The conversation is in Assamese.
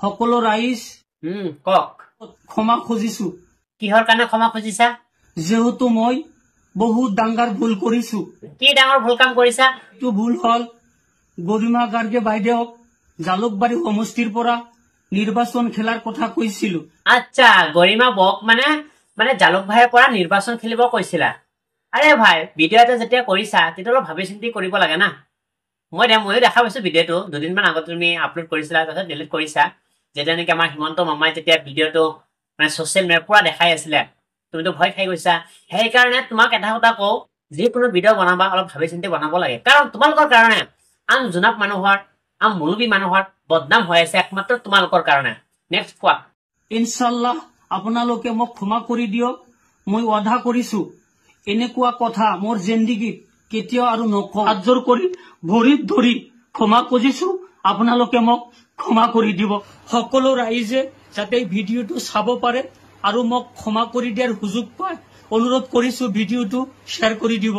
সকলো ৰাইজ কক ক্ষমা খুজিছো। কিহৰ কাৰণে ক্ষমা খুজিছা? যেহেতু মই বহুত ডাঙৰ ভুল কৰিছো। কি ডাঙৰ ভুল কাম কৰিছা? এইটো ভুল হল গৰিমা গাৰ্গে বাইদেউক জালুকবাৰী সমষ্টিৰ পৰা নিৰ্বাচন খেলাৰ কথা কৈছিলো। আচ্ছা, গৰিমা বক মানে জালুকবাৰীৰ পৰা নিৰ্বাচন খেলিব কৈছিলা। আৰে ভাই, ভিডিঅ' এটা যেতিয়া কৰিছা তেতিয়া অলপ ভাবি চিন্তি কৰিব লাগে না। ময়ো দেখা পাইছো ভিডিঅ'টো, দুদিনমান আগত তুমি আপলোড কৰিছিলা, তাৰপিছত ডিলিট কৰিছা। যেতিয়া নেকি আমাৰ হিমন্ত মামাই যেতিয়া ভিডিঅ'টো মানে ছচিয়েল মিডিয়াৰ পৰা দেখাই আছিলে, তুমিতো ভয় খাই গৈছা। সেইকাৰণে তোমাক এটা কথা কওঁ, যিকোনো ভিডিঅ' বনাবা অলপ ভাবি চিন্তি বনাব লাগে, কাৰণ তোমালোকৰ কাৰণে আন জোনাক মানুহৰ, আন মুলুবী মানুহৰ বদনাম হৈ আছে একমাত্ৰ তোমালোকৰ কাৰণে। নেক্সট কোৱা। ইনশাল্লাহ আপোনালোকে মোক ক্ষমা কৰি দিয়ক। মই ৱাদা কৰিছো এনেকুৱা কথা মোৰ জিন্দগীত কেতিয়াও আৰু নকওঁ। আজৰ কৰি ভৰিত ধৰি ক্ষমা খুজিছো, আপোনালোকে মোক ক্ষমা কৰি দিব। সকলো ৰাইজে যাতে ভিডিঅ'টো চাব পাৰে আৰু মোক ক্ষমা কৰি দিয়াৰ সুযোগ পায়, অনুৰোধ কৰিছো ভিডিঅ'টো শ্বেয়াৰ কৰি দিব।